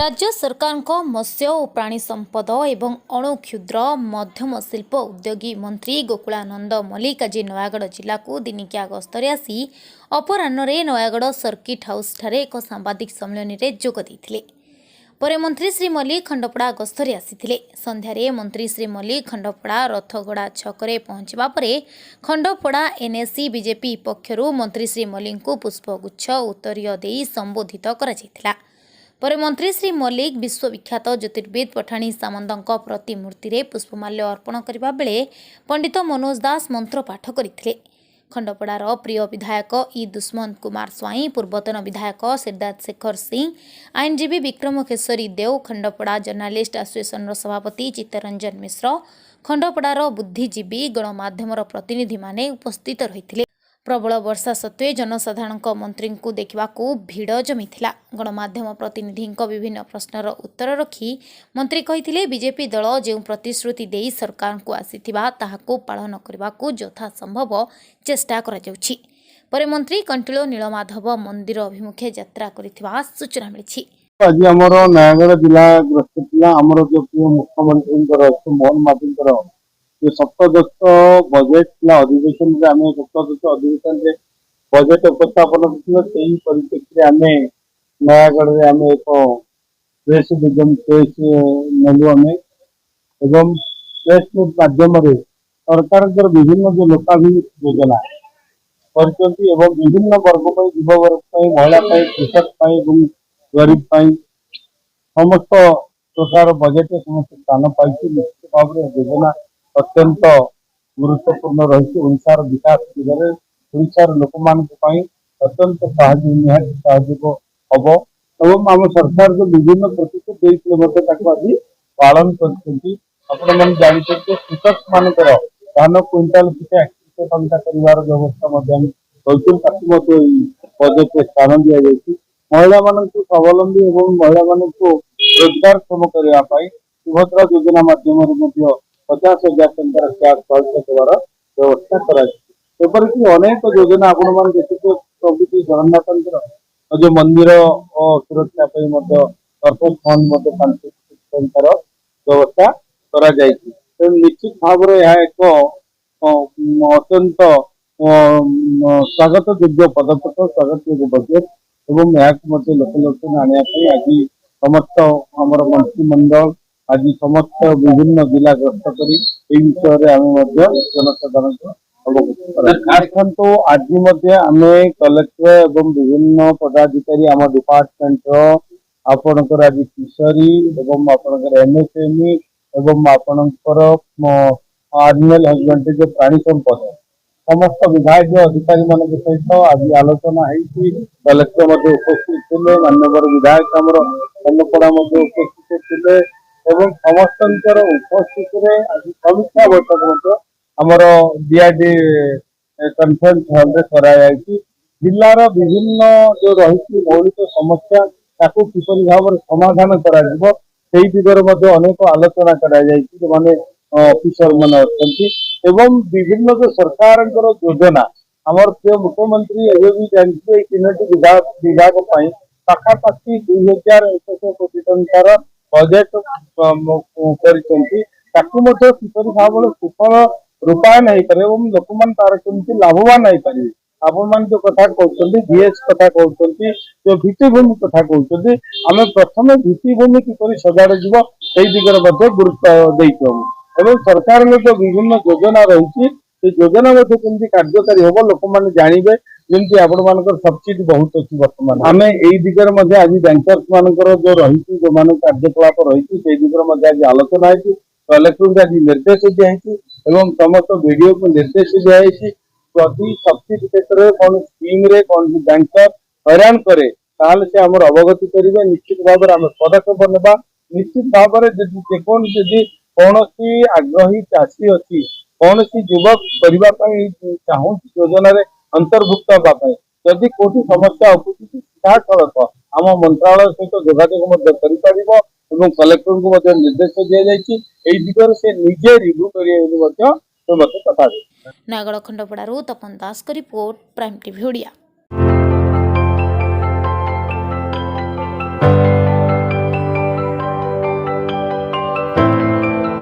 राज्य सरकार मत्स्य और प्राणी संपद एवं अणु क्षुद्र मध्यम शिल्प उद्योगी मंत्री गोकुलानंद मल्लिक आज नयागढ़ जिला को दिनिकिया गस्तर आसी अपराह्न नयागढ़ सर्किट हाउस ठारे एक सांबादिक सम्मेलन में जोग देइथिले। परे मंत्री श्री मल्लिक खंडपड़ा गस्तर आसीथिले। संध्यारे मंत्री श्री मल्लिक खंडपड़ा रथगड़ा छकरे पहुंचवा परे खंडपड़ा एनएससी बीजेपी पक्षरु मंत्री श्री मल्लिक को पुष्पगुच्छ उत्तरीय देई संबोधित करा जायथिला। परे मंत्री श्री मल्लिक विश्वविख्यात ज्योतिर्विद पठाणी सामंतଙ୍କ प्रतिमूर्ति रे पुष्पमाल्य अर्पण करबा बेले पंडित मनोज दास मंत्र पाठ करथिले। खंडपड़ार प्रिय विधायक ई दुष्मंत कुमार स्वाई, पूर्वतन विधायक सिद्धार्थ शेखर सिंह, आईनजीवी विक्रम केशरी देव, खंडपड़ा जर्नालिस्ट एसोसिएशन सभापति चित्तरंजन मिश्र, खंडपड़ार बुद्धिजीवी गणमाध्यम प्रतिनिधि माने उपस्थित रहिथिले। प्रबल वर्षा सत्वे जनसाधारण मंत्री को देखा भिड़ जमीथिला। गणमाध्यम प्रतिनिधि विभिन्न प्रश्नर उत्तर रखी मंत्री कहिथिले बीजेपी दल जो प्रतिश्रुति देई सरकार को आसीथिबा ताहाको पालन करबाकू यथा संभव चेष्टा करा जाउछि। परे मंत्री कंटिलो नीलमाधव मंदिर अभिमुखे यात्रा करिथिबा सूचना मिलिछि। आज हमर नयागढ़ जिला ग्रस्त थिला हमर जो मुख्यमंत्री मोहन माझी ये सप्तदश बजेट अधिवेशन में आम सप्तदश अधिवेशन में बजेट उपस्थापन परिप्रेक्षी आम नयागढ़ में आम एक प्रेस नेलु आम एवं प्रेस मीट माध्यम सरकार विभिन्न जो लोकाभिमुखी योजना कर विभिन्न वर्ग युव वर्ग महिला कृषक गरीब समस्त प्रकार बजेट समस्त स्थान पाई निश्चित भाव में योजना अत्यंत गुरुत्वपूर्ण रही ओडार विकास दिगरे ओडार लोक मान अत्यंत सहयोग हम एवं आम सरकार जो विभिन्न प्रतिश्रुति आज पालन कर जानते कृषक मान धान क्विंटाल पिछा 100 टंका कर व्यवस्था बजेट में स्थान दि जाए। महिला मान स्वावलंबी और महिला मान रोजगारक्षम करने सुभद्रा योजना माध्यम 50,000 टंकार कैश देवार व्यवस्था करपरिक अनेक योजना आपण देखिए प्रभु जगन्नाथ जो मंदिर सुरक्षा सर्फस फंड 5 टंकार व्यवस्था कर निश्चित भाव एक अत्यंत स्वागत योग्य पदक्षेप स्वागत योग्य बजेट एवं लोकलोचन आने आज समस्त आमर मंत्रिमंडल आज समस्त विभिन्न जिला ग्रस्त कर विषय जनसाधारण अवगत तो आज आम कलेक्टर एवं विभिन्न पदाधिकारी आम डिपार्टमेंट आपणकर आज फिशरी एवं आपणकर एमएसएमई एवं आपणकर एनिमल हजबेंड्री प्राणी संपद समस्त विभाग अधिकारी मान सहित आज आलोचना कलेक्टर उपस्थित थे माननीय विधायक आम खंडपड़ा उपस्थित थे एवं समस्त उपस्थित समीक्षा बैठक आमर डीआरडी कन्फ्रेंस हॉल में जिलार विभिन्न जो रही मौलिक समस्या किपरि भाव समाधान कर दिगरे अनेक आलोचना कर ऑफिसर मान अच्छा विभिन्न जो सरकार योजना आमर प्रिय मुख्यमंत्री एवं भी जानते 3टी विभाग पाखापाखि 2,100 कोटी टंकार बजेट किपरि भाव सुफल रूपायन हो पारे लोक मान तार केमती लाभवान हो पारे आपण जो कथा कहते बीएस कथा कहते जो भित्तिभूमि कथा कहते आम प्रथम भित्तिभूमि किपरि सजाड़ दिगरे गुरुत्व देऊ एवं सरकार जो विभिन्न योजना रही योजना केमती कार्यकारी हम लोक मैंने जानवे जमी आपण मान सब्सिडी बहुत अच्छी बर्तमान आम यही दिगरे आज बैंकर्स मान जो रही जो मान कार्यकलाप रही दिगरे आज आलोचना है कलेक्टर आज निर्देश दिखाई समस्त वीडियो को निर्देश दिखाई प्रति सब्सिडी क्षेत्र में कौन स्कीम रे कौन बैंकर हैरान करे से आम अवगति करेंगे निश्चित भाव में आम पदक्षेप नेबा निश्चित भाव में जदि कौन आग्रही चाषी अच्छी कौन युवक करने चाहूँ योजना अंतर्भुक्त हाँपाई जदि कौटी समस्या उपुजी सीधा सड़क आम मंत्रालय सहित जोगाजोग कर कलेक्टर को निर्देश दी दिगरे से निजे रिव्यू करेंगे मत कथा। नयागढ़ खंडपड़ारू तपन दास का रिपोर्ट प्राइम टीवी ओडिया।